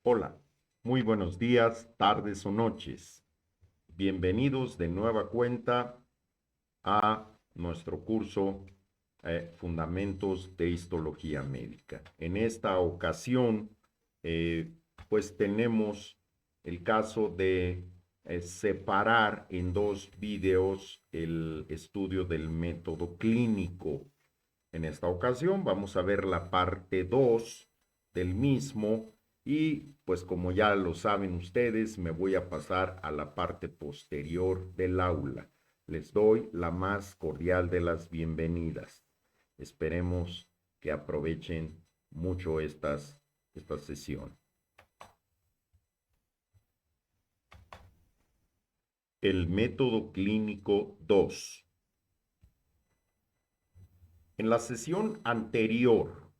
Hola, muy buenos días, tardes o noches. Bienvenidos de nueva cuenta a nuestro curso Fundamentos de Histología Médica. En esta ocasión, eh, pues tenemos el caso de separar en dos videos el estudio del método clínico. En esta ocasión vamos a ver la parte 2 del mismo y pues como ya lo saben ustedes, me voy a pasar a la parte posterior del aula. Les doy la más cordial de las bienvenidas. Esperemos que aprovechen mucho esta sesión. El método clínico 2. En la sesión anterior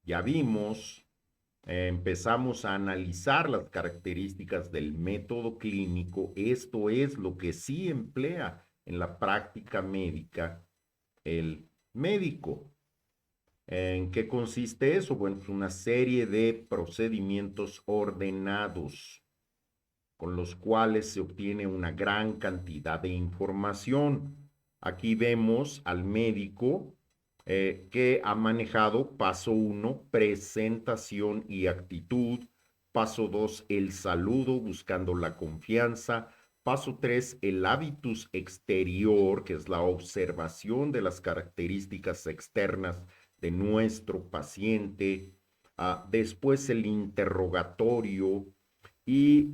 ya vimos empezamos a analizar las características del método clínico. Esto es lo que sí emplea en la práctica médica el médico. ¿En qué consiste eso? Bueno, es una serie de procedimientos ordenados con los cuales se obtiene una gran cantidad de información. Aquí vemos al médico que ha manejado paso uno, presentación y actitud; paso 2, el saludo buscando la confianza; paso 3, el hábitus exterior, que es la observación de las características externas de nuestro paciente; después el interrogatorio; y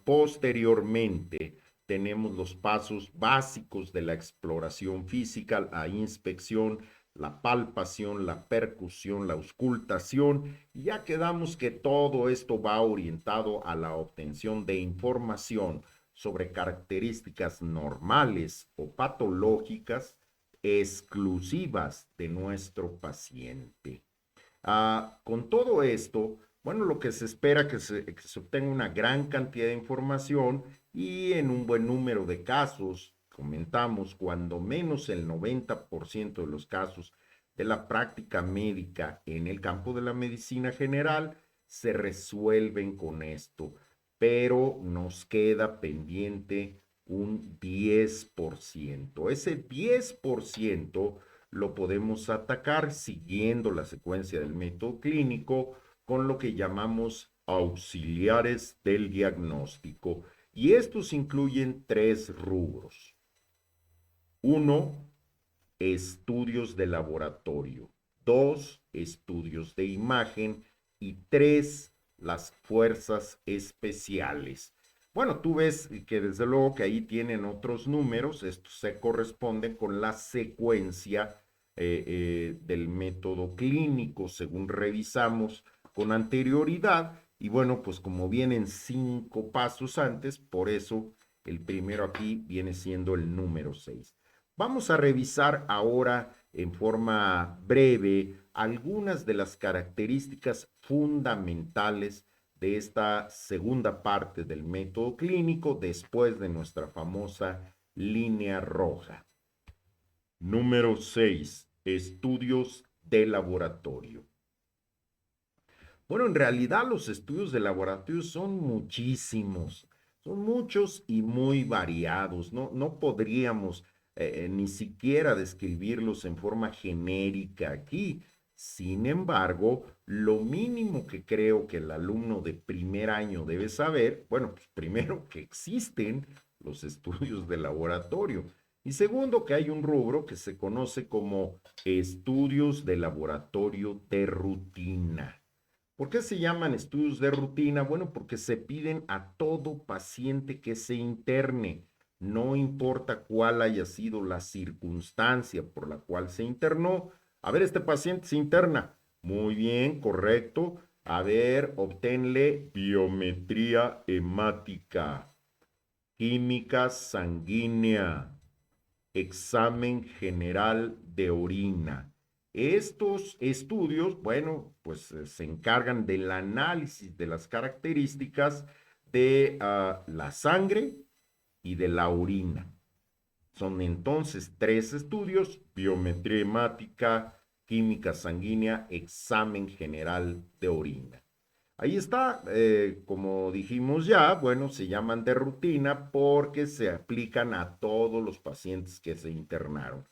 posteriormente tenemos los pasos básicos de la exploración física, la inspección, la palpación, la percusión, la auscultación. Y ya quedamos que todo esto va orientado a la obtención de información sobre características normales o patológicas exclusivas de nuestro paciente. Con todo esto, bueno, lo que se espera que se obtenga una gran cantidad de información y en un buen número de casos. Comentamos, cuando menos el 90% de los casos de la práctica médica en el campo de la medicina general se resuelven con esto, pero nos queda pendiente un 10%. Ese 10% lo podemos atacar siguiendo la secuencia del método clínico con lo que llamamos auxiliares del diagnóstico. Y estos incluyen tres rubros. Uno, estudios de laboratorio. Dos, estudios de imagen. Y tres, las fuerzas especiales. Bueno, tú ves que desde luego que ahí tienen otros números. Estos se corresponden con la secuencia del método clínico, según revisamos con anterioridad. Y bueno, pues como vienen 5 pasos antes, por eso el primero aquí viene siendo el número 6. Vamos a revisar ahora en forma breve algunas de las características fundamentales de esta segunda parte del método clínico después de nuestra famosa línea roja. Número 6. Estudios de laboratorio. Bueno, en realidad los estudios de laboratorio son muchísimos, son muchos y muy variados. No podríamos ni siquiera describirlos en forma genérica aquí. Sin embargo, lo mínimo que creo que el alumno de primer año debe saber, bueno, pues primero que existen los estudios de laboratorio y segundo que hay un rubro que se conoce como estudios de laboratorio de rutina. ¿Por qué se llaman estudios de rutina? Bueno, porque se piden a todo paciente que se interne, no importa cuál haya sido la circunstancia por la cual se internó. A ver, este paciente se interna. Muy bien, correcto. A ver, obténle biometría hemática, química sanguínea, examen general de orina. Estos estudios, bueno, pues se encargan del análisis de las características de la sangre y de la orina. Son entonces tres estudios: biometría hemática, química sanguínea, examen general de orina. Ahí está, como dijimos ya, bueno, se llaman de rutina porque se aplican a todos los pacientes que se internaron.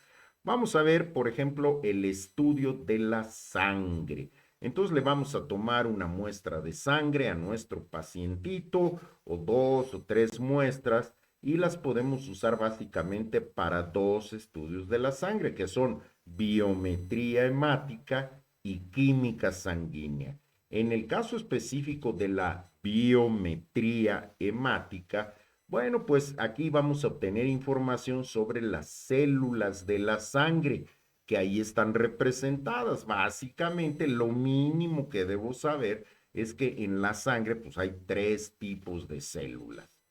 Vamos a ver, por ejemplo, el estudio de la sangre. Entonces le vamos a tomar una muestra de sangre a nuestro pacientito, o dos o tres muestras, y las podemos usar básicamente para dos estudios de la sangre, que son biometría hemática y química sanguínea. En el caso específico de la biometría hemática, bueno, pues aquí vamos a obtener información sobre las células de la sangre que ahí están representadas. Básicamente, lo mínimo que debo saber es que en la sangre pues hay tres tipos de células: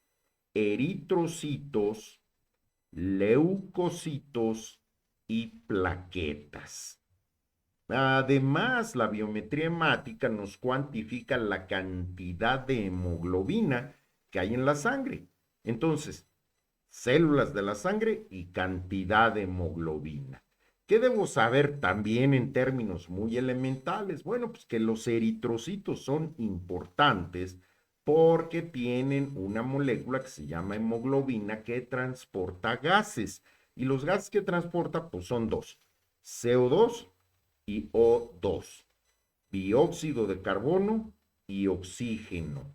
eritrocitos, leucocitos y plaquetas. Además, la biometría hemática nos cuantifica la cantidad de hemoglobina que hay en la sangre. Entonces, células de la sangre y cantidad de hemoglobina. ¿Qué debo saber también en términos muy elementales? Bueno, pues que los eritrocitos son importantes porque tienen una molécula que se llama hemoglobina que transporta gases. Y los gases que transporta, pues son dos: CO2 y O2, dióxido de carbono y oxígeno.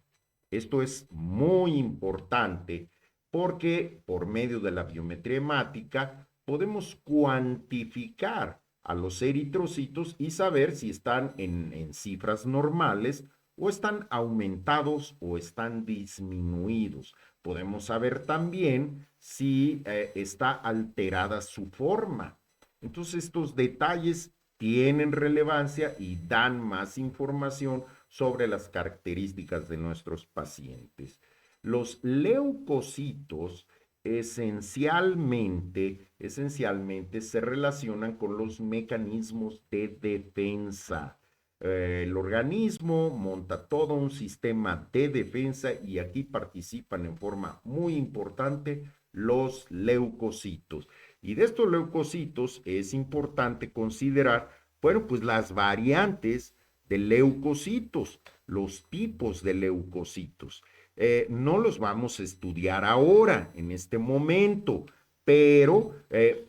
Esto es muy importante porque por medio de la biometría hemática podemos cuantificar a los eritrocitos y saber si están en cifras normales o están aumentados o están disminuidos. Podemos saber también si está alterada su forma. Entonces estos detalles tienen relevancia y dan más información sobre las características de nuestros pacientes. Los leucocitos esencialmente se relacionan con los mecanismos de defensa. El organismo monta todo un sistema de defensa y aquí participan en forma muy importante los leucocitos. Y de estos leucocitos es importante considerar, bueno, pues las variantes de leucocitos, los tipos de leucocitos. No los vamos a estudiar ahora, en este momento, pero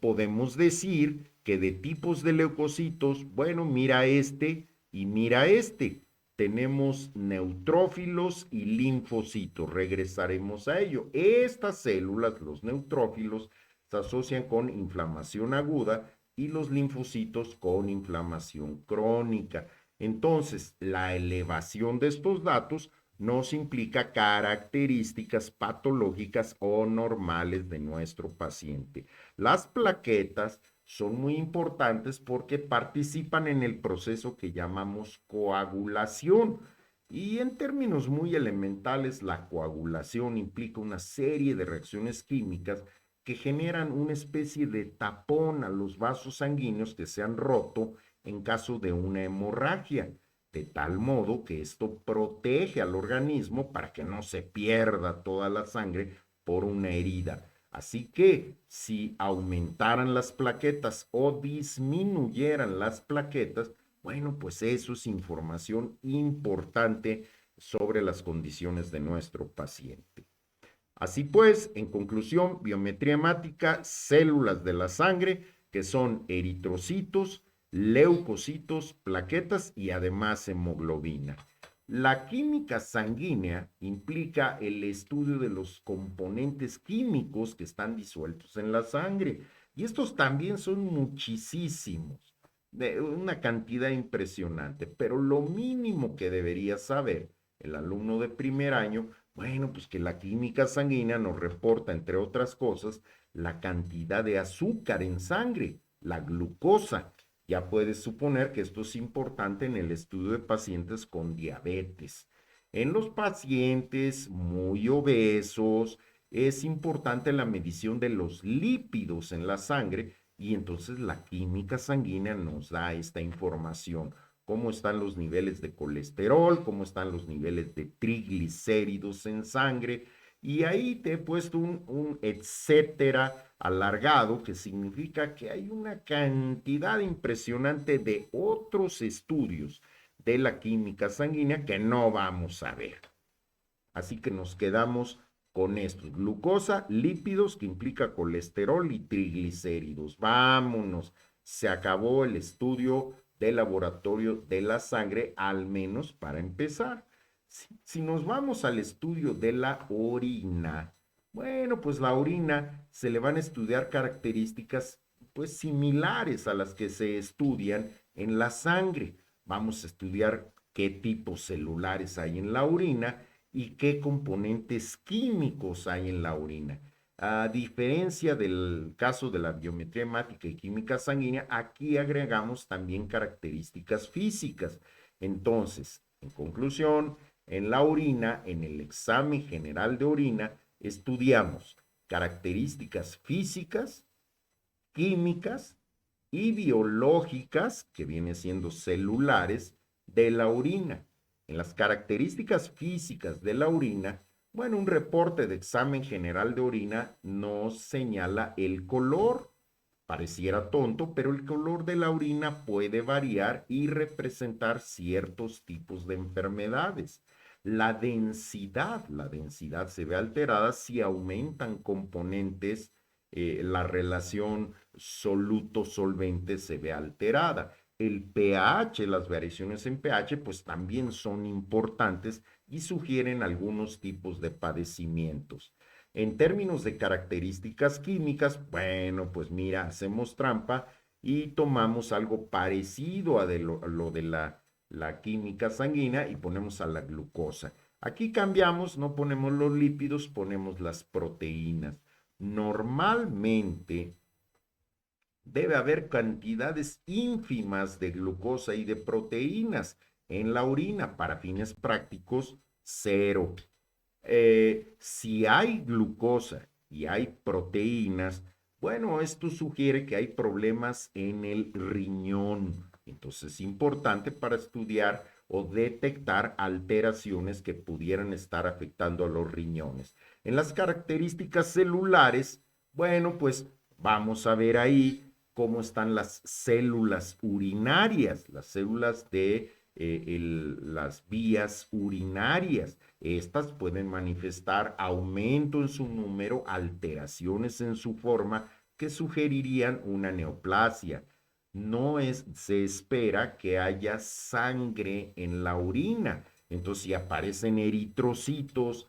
podemos decir que de tipos de leucocitos, bueno, mira este y mira este. Tenemos neutrófilos y linfocitos. Regresaremos a ello. Estas células, los neutrófilos, se asocian con inflamación aguda y los linfocitos con inflamación crónica. Entonces, la elevación de estos datos nos implica características patológicas o normales de nuestro paciente. Las plaquetas son muy importantes porque participan en el proceso que llamamos coagulación. Y en términos muy elementales, la coagulación implica una serie de reacciones químicas que generan una especie de tapón a los vasos sanguíneos que se han roto en caso de una hemorragia, de tal modo que esto protege al organismo para que no se pierda toda la sangre por una herida. Así que si aumentaran las plaquetas o disminuyeran las plaquetas, bueno, pues eso es información importante sobre las condiciones de nuestro paciente. Así pues, en conclusión, biometría hemática, células de la sangre, que son eritrocitos, leucocitos, plaquetas y además hemoglobina. La química sanguínea implica el estudio de los componentes químicos que están disueltos en la sangre. Y estos también son muchísimos, de una cantidad impresionante. Pero lo mínimo que debería saber el alumno de primer año, bueno, pues que la química sanguínea nos reporta, entre otras cosas, la cantidad de azúcar en sangre, la glucosa. Ya puedes suponer que esto es importante en el estudio de pacientes con diabetes. En los pacientes muy obesos es importante la medición de los lípidos en la sangre y entonces la química sanguínea nos da esta información: cómo están los niveles de colesterol, cómo están los niveles de triglicéridos en sangre. Y ahí te he puesto un etcétera alargado, que significa que hay una cantidad impresionante de otros estudios de la química sanguínea que no vamos a ver. Así que nos quedamos con estos: glucosa, lípidos, que implica colesterol, y triglicéridos. Vámonos, se acabó el estudio de laboratorio de la sangre, al menos para empezar. Si nos vamos al estudio de la orina, bueno, pues la orina se le van a estudiar características pues similares a las que se estudian en la sangre. Vamos a estudiar qué tipos celulares hay en la orina y qué componentes químicos hay en la orina. A diferencia del caso de la biometría hemática y química sanguínea, aquí agregamos también características físicas. Entonces, en conclusión, en la orina, en el examen general de orina, estudiamos características físicas, químicas y biológicas, que vienen siendo celulares, de la orina. En las características físicas de la orina, bueno, un reporte de examen general de orina nos señala el color. Pareciera tonto, pero el color de la orina puede variar y representar ciertos tipos de enfermedades. La densidad se ve alterada si aumentan componentes, la relación soluto-solvente se ve alterada. El pH, las variaciones en pH, pues también son importantes y sugieren algunos tipos de padecimientos. En términos de características químicas, bueno, pues mira, hacemos trampa y tomamos algo parecido a lo de la química sanguínea y ponemos a la glucosa. Aquí cambiamos, no ponemos los lípidos, ponemos las proteínas. Normalmente debe haber cantidades ínfimas de glucosa y de proteínas en la orina. Para fines prácticos, cero. Si hay glucosa y hay proteínas, bueno, esto sugiere que hay problemas en el riñón. Entonces es importante para estudiar o detectar alteraciones que pudieran estar afectando a los riñones. En las características celulares, bueno, pues vamos a ver ahí cómo están las células urinarias, las células de las vías urinarias. Estas pueden manifestar aumento en su número, alteraciones en su forma que sugerirían una neoplasia. Se espera que haya sangre en la orina. Entonces, si aparecen eritrocitos,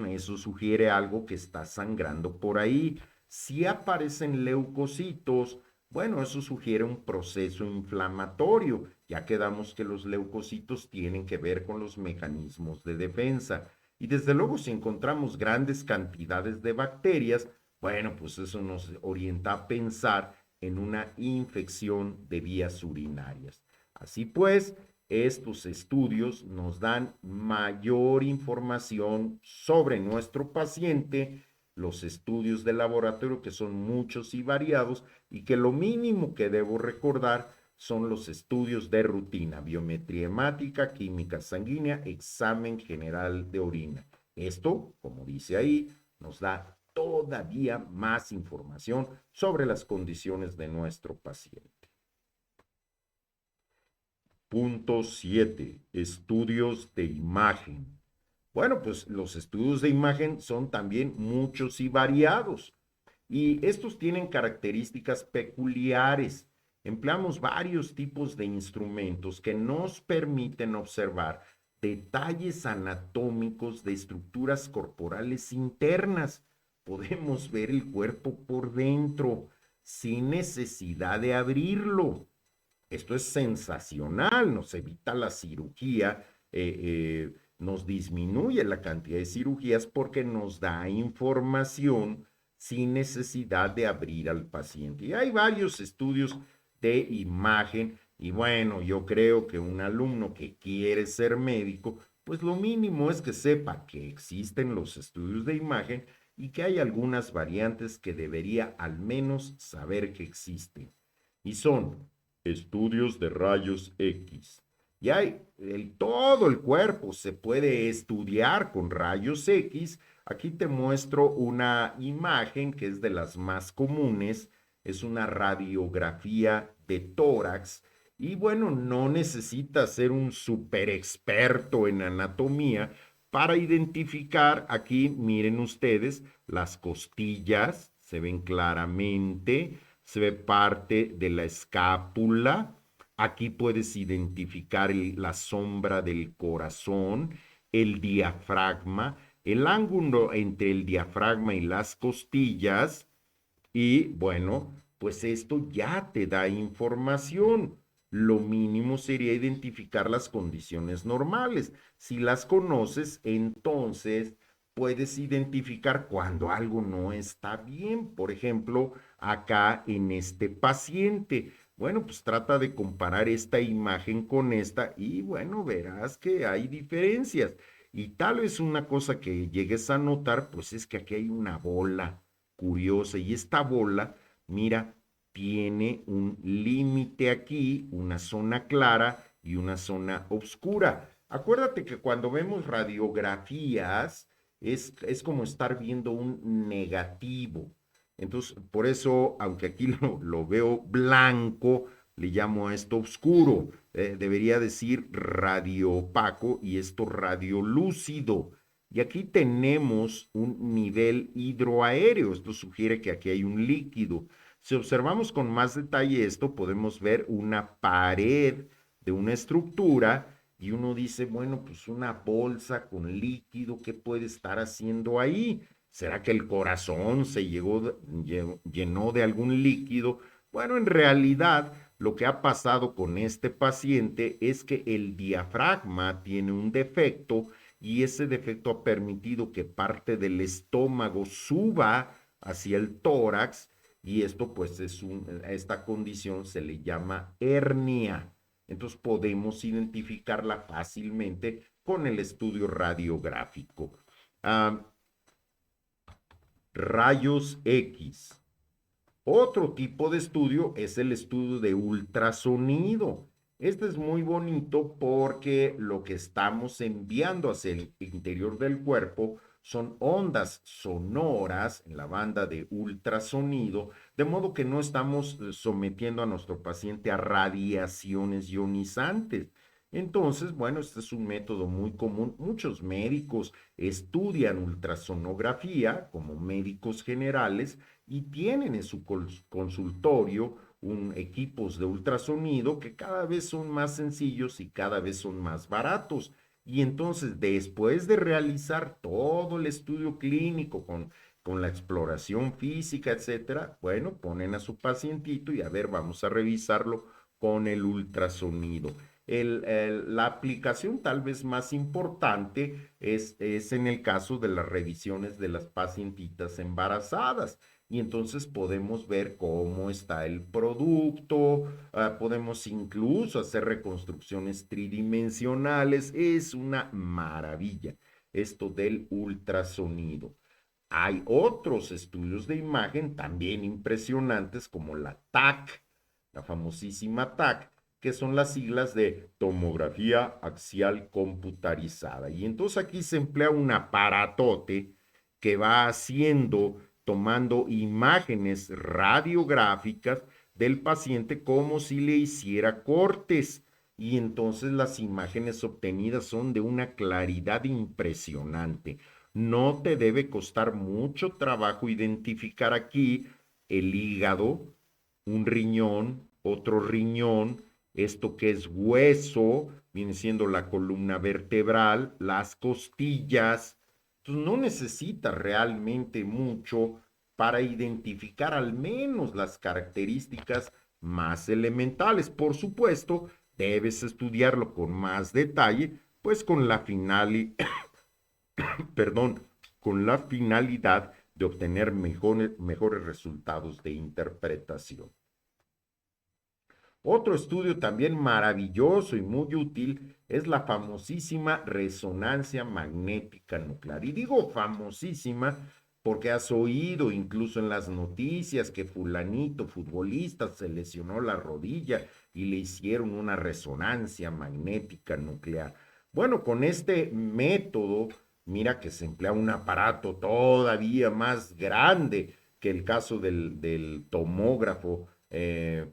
eso sugiere algo que está sangrando por ahí. Si aparecen leucocitos, bueno, eso sugiere un proceso inflamatorio. Ya quedamos que los leucocitos tienen que ver con los mecanismos de defensa. Y desde luego, si encontramos grandes cantidades de bacterias, bueno, pues eso nos orienta a pensar en una infección de vías urinarias. Así pues, estos estudios nos dan mayor información sobre nuestro paciente, los estudios de laboratorio, que son muchos y variados, y que lo mínimo que debo recordar son los estudios de rutina: biometría hemática, química sanguínea, examen general de orina. Esto, como dice ahí, nos da todavía más información sobre las condiciones de nuestro paciente. Punto 7. Estudios de imagen. Bueno, pues los estudios de imagen son también muchos y variados, y estos tienen características peculiares. Empleamos varios tipos de instrumentos que nos permiten observar detalles anatómicos de estructuras corporales internas. Podemos ver el cuerpo por dentro sin necesidad de abrirlo. Esto es sensacional, nos evita la cirugía, nos disminuye la cantidad de cirugías porque nos da información sin necesidad de abrir al paciente. Y hay varios estudios de imagen, y bueno, yo creo que un alumno que quiere ser médico, pues lo mínimo es que sepa que existen los estudios de imagen y que hay algunas variantes que debería al menos saber que existen. Y son estudios de rayos X. Y hay todo el cuerpo se puede estudiar con rayos X. Aquí te muestro una imagen que es de las más comunes. Es una radiografía de tórax Y bueno, no necesitas ser un super experto en anatomía para identificar aquí, miren ustedes, las costillas se ven claramente, se ve parte de la escápula. Aquí puedes identificar la sombra del corazón, el diafragma, el ángulo entre el diafragma y las costillas. Y bueno, pues esto ya te da información. Lo mínimo sería identificar las condiciones normales. Si las conoces, entonces puedes identificar cuando algo no está bien. Por ejemplo, acá en este paciente. Bueno, pues trata de comparar esta imagen con esta y bueno, verás que hay diferencias. Y tal vez una cosa que llegues a notar, pues es que aquí hay una bola curiosa. Y esta bola, mira, tiene un límite aquí, una zona clara y una zona oscura. Acuérdate que cuando vemos radiografías es como estar viendo un negativo. Entonces, por eso, aunque aquí lo veo blanco, le llamo a esto oscuro. Debería decir radio opaco y esto radio lúcido. Y aquí tenemos un nivel hidroaéreo. Esto sugiere que aquí hay un líquido. Si observamos con más detalle esto, podemos ver una pared de una estructura y uno dice, bueno, pues una bolsa con líquido, ¿qué puede estar haciendo ahí? ¿Será que el corazón se llenó de algún líquido? Bueno, en realidad lo que ha pasado con este paciente es que el diafragma tiene un defecto y ese defecto ha permitido que parte del estómago suba hacia el tórax y esto pues a esta condición se le llama hernia. Entonces podemos identificarla fácilmente con el estudio radiográfico. Ah, rayos X. Otro tipo de estudio es el estudio de ultrasonido. Este es muy bonito porque lo que estamos enviando hacia el interior del cuerpo son ondas sonoras en la banda de ultrasonido, de modo que no estamos sometiendo a nuestro paciente a radiaciones ionizantes. Entonces, bueno, este es un método muy común. Muchos médicos estudian ultrasonografía como médicos generales y tienen en su consultorio equipos de ultrasonido que cada vez son más sencillos y cada vez son más baratos. Y entonces, después de realizar todo el estudio clínico con la exploración física, etcétera, bueno, ponen a su pacientito y a ver, vamos a revisarlo con el ultrasonido. La aplicación tal vez más importante es en el caso de las revisiones de las pacientitas embarazadas y entonces podemos ver cómo está el producto, podemos incluso hacer reconstrucciones tridimensionales, es una maravilla esto del ultrasonido. Hay otros estudios de imagen también impresionantes como la TAC, la famosísima TAC, que son las siglas de tomografía axial computarizada. Y entonces aquí se emplea un aparatote que va haciendo, tomando imágenes radiográficas del paciente como si le hiciera cortes. Y entonces las imágenes obtenidas son de una claridad impresionante. No te debe costar mucho trabajo identificar aquí el hígado, un riñón, otro riñón, esto que es hueso, viene siendo la columna vertebral, las costillas. Entonces no necesitas realmente mucho para identificar al menos las características más elementales. Por supuesto, debes estudiarlo con más detalle, pues con la perdón, con la finalidad de obtener mejores resultados de interpretación. Otro estudio también maravilloso y muy útil es la famosísima resonancia magnética nuclear. Y digo famosísima porque has oído incluso en las noticias que fulanito, futbolista, se lesionó la rodilla y le hicieron una resonancia magnética nuclear. Bueno, con este método, mira que se emplea un aparato todavía más grande que el caso del tomógrafo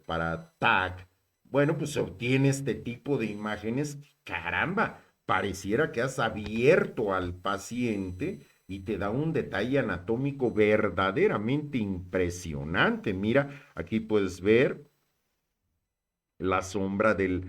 para TAC, Bueno, pues se obtiene este tipo de imágenes. Caramba, pareciera que has abierto al paciente y te da un detalle anatómico verdaderamente impresionante. Mira, aquí puedes ver la sombra del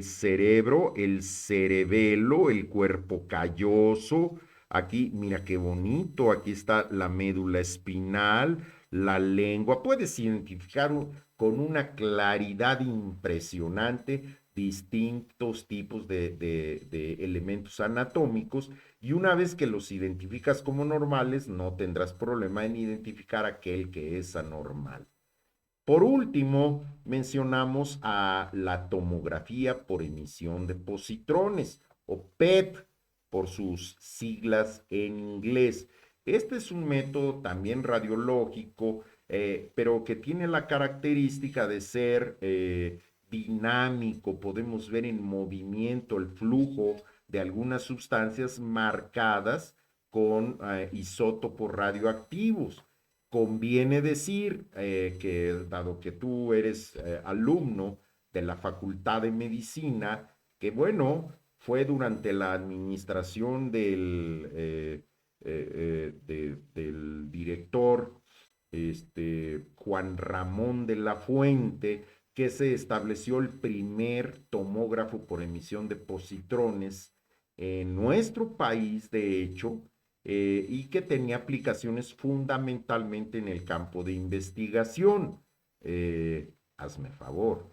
cerebro, el cerebelo, el cuerpo calloso. Aquí, mira qué bonito, aquí está la médula espinal, la lengua. Puedes identificar con una claridad impresionante distintos tipos de elementos anatómicos y una vez que los identificas como normales, no tendrás problema en identificar aquel que es anormal. Por último, mencionamos a la tomografía por emisión de positrones o PET por sus siglas en inglés. Este es un método también radiológico, pero que tiene la característica de ser dinámico. Podemos ver en movimiento el flujo de algunas sustancias marcadas con isótopos radioactivos. Conviene decir que dado que tú eres alumno de la Facultad de Medicina, que bueno, fue durante la administración del director Juan Ramón de la Fuente que se estableció el primer tomógrafo por emisión de positrones en nuestro país, de hecho, y que tenía aplicaciones fundamentalmente en el campo de investigación. Hazme favor.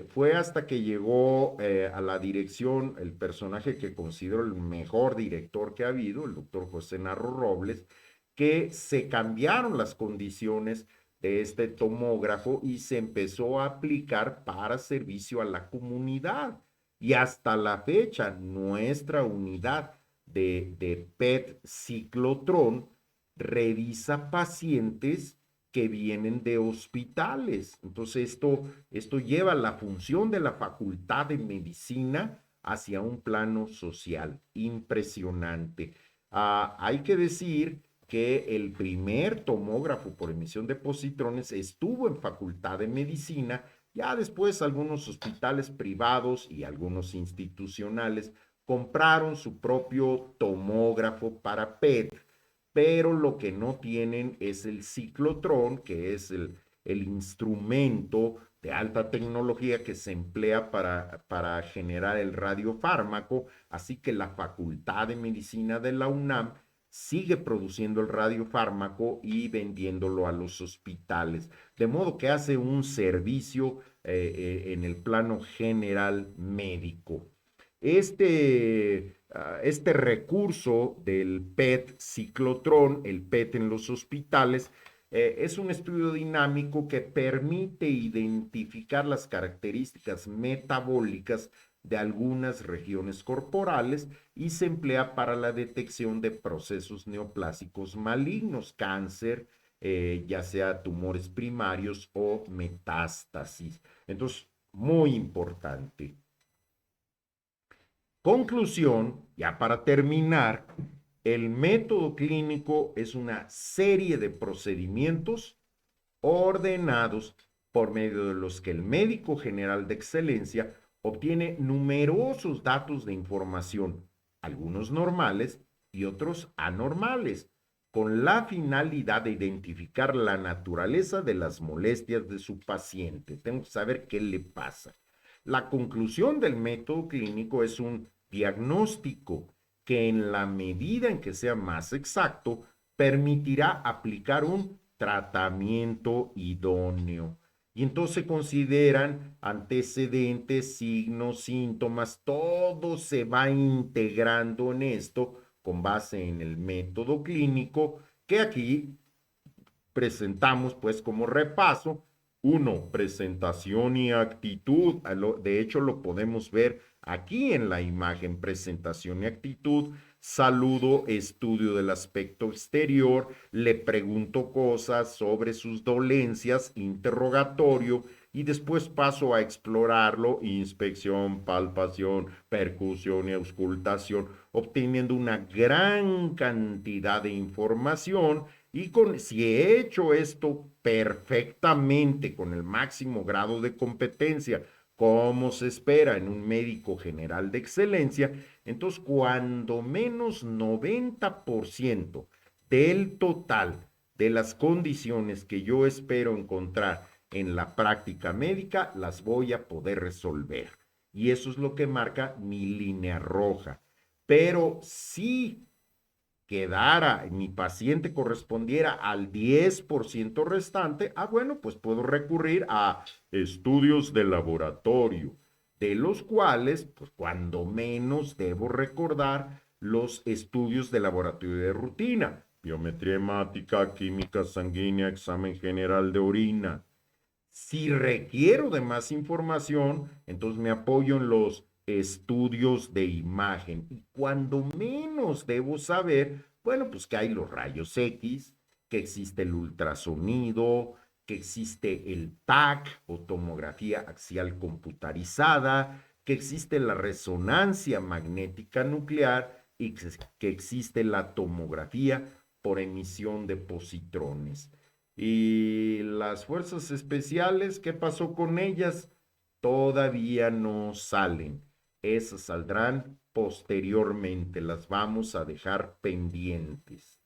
Fue hasta que llegó a la dirección el personaje que considero el mejor director que ha habido, el doctor José Narro Robles, que se cambiaron las condiciones de este tomógrafo y se empezó a aplicar para servicio a la comunidad. Y hasta la fecha, nuestra unidad de PET ciclotrón revisa pacientes que vienen de hospitales. Entonces, esto lleva la función de la Facultad de Medicina hacia un plano social impresionante. Hay que decir que el primer tomógrafo por emisión de positrones estuvo en Facultad de Medicina, ya después algunos hospitales privados y algunos institucionales compraron su propio tomógrafo para PET, pero lo que no tienen es el ciclotrón, que es el instrumento de alta tecnología que se emplea para generar el radiofármaco, así que la Facultad de Medicina de la UNAM sigue produciendo el radiofármaco y vendiéndolo a los hospitales, de modo que hace un servicio en el plano general médico. Este recurso del PET ciclotrón, el PET en los hospitales, es un estudio dinámico que permite identificar las características metabólicas de algunas regiones corporales y se emplea para la detección de procesos neoplásicos malignos, cáncer, ya sea tumores primarios o metástasis. Entonces, muy importante. Conclusión, ya para terminar, el método clínico es una serie de procedimientos ordenados por medio de los que el médico general de excelencia obtiene numerosos datos de información, algunos normales y otros anormales, con la finalidad de identificar la naturaleza de las molestias de su paciente. Tengo que saber qué le pasa. La conclusión del método clínico es un diagnóstico que en la medida en que sea más exacto, permitirá aplicar un tratamiento idóneo. Y entonces se consideran antecedentes, signos, síntomas, todo se va integrando en esto con base en el método clínico que aquí presentamos pues como repaso. Uno, presentación y actitud. De hecho, lo podemos ver aquí en la imagen, presentación y actitud. Saludo, estudio del aspecto exterior, le pregunto cosas sobre sus dolencias, interrogatorio, y después paso a explorarlo, inspección, palpación, percusión y auscultación, obteniendo una gran cantidad de información y si he hecho esto perfectamente, con el máximo grado de competencia, como se espera en un médico general de excelencia, entonces cuando menos 90% del total de las condiciones que yo espero encontrar en la práctica médica las voy a poder resolver. Y eso es lo que marca mi línea roja. Pero si quedara, mi paciente correspondiera al 10% restante, bueno, pues puedo recurrir a estudios de laboratorio, de los cuales, pues cuando menos debo recordar los estudios de laboratorio de rutina, biometría hemática, química sanguínea, examen general de orina. Si requiero de más información, entonces me apoyo en los estudios de imagen. Y cuando menos debo saber, bueno, pues que hay los rayos X, que existe el ultrasonido, que existe el TAC o tomografía axial computarizada, que existe la resonancia magnética nuclear y que existe la tomografía por emisión de positrones. Y las fuerzas especiales, ¿qué pasó con ellas? Todavía no salen. Esas saldrán posteriormente, las vamos a dejar pendientes.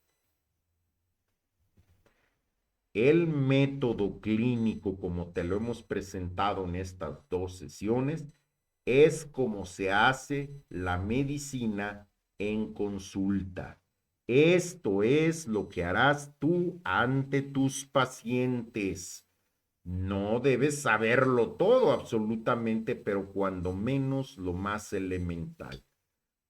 El método clínico, como te lo hemos presentado en estas dos sesiones, es como se hace la medicina en consulta. Esto es lo que harás tú ante tus pacientes. No debes saberlo todo absolutamente, pero cuando menos lo más elemental.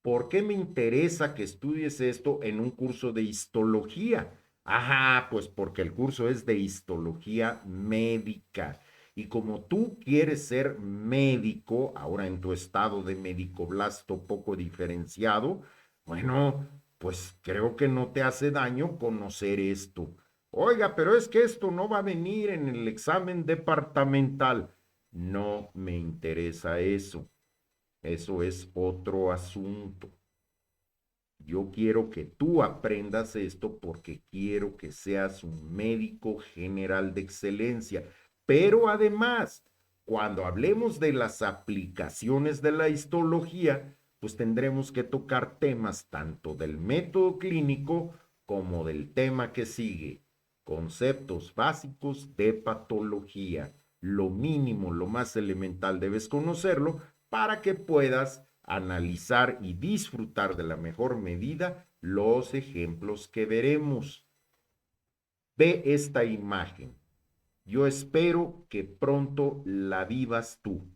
¿Por qué me interesa que estudies esto en un curso de histología? Ajá, pues porque el curso es de histología médica. Y como tú quieres ser médico, ahora en tu estado de médico-blasto poco diferenciado, bueno, pues creo que no te hace daño conocer esto. Oiga, pero es que esto no va a venir en el examen departamental. No me interesa eso. Eso es otro asunto. Yo quiero que tú aprendas esto porque quiero que seas un médico general de excelencia. Pero además, cuando hablemos de las aplicaciones de la histología, pues tendremos que tocar temas tanto del método clínico como del tema que sigue, conceptos básicos de patología. Lo mínimo, lo más elemental debes conocerlo para que puedas analizar y disfrutar de la mejor medida los ejemplos que veremos. Ve esta imagen. Yo espero que pronto la vivas tú.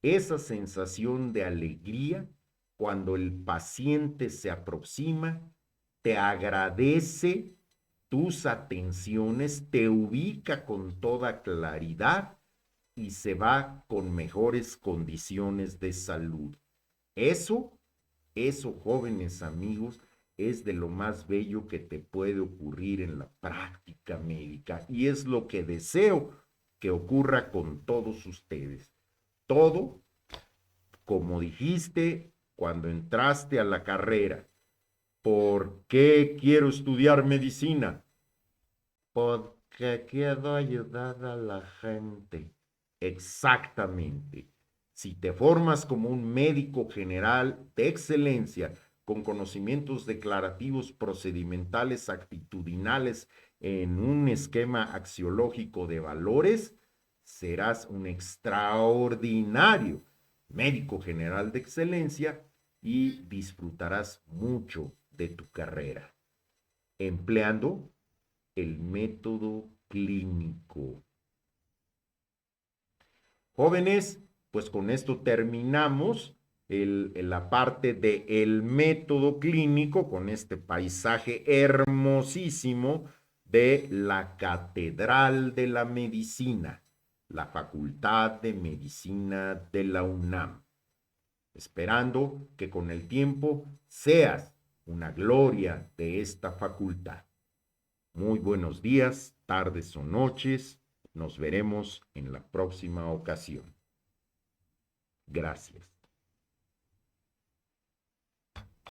Esa sensación de alegría cuando el paciente se aproxima, te agradece tus atenciones, te ubica con toda claridad y se va con mejores condiciones de salud. Eso, eso, jóvenes amigos, es de lo más bello que te puede ocurrir en la práctica médica y es lo que deseo que ocurra con todos ustedes. Todo, como dijiste cuando entraste a la carrera. ¿Por qué quiero estudiar medicina? Porque quiero ayudar a la gente. Exactamente. Si te formas como un médico general de excelencia, con conocimientos declarativos, procedimentales, actitudinales, en un esquema axiológico de valores, serás un extraordinario médico general de excelencia y disfrutarás mucho de tu carrera, empleando el método clínico. Jóvenes, pues con esto terminamos la parte del método clínico con este paisaje hermosísimo de la Catedral de la Medicina, la Facultad de Medicina de la UNAM, esperando que con el tiempo seas una gloria de esta facultad. Muy buenos días, tardes o noches. Nos veremos en la próxima ocasión. Gracias.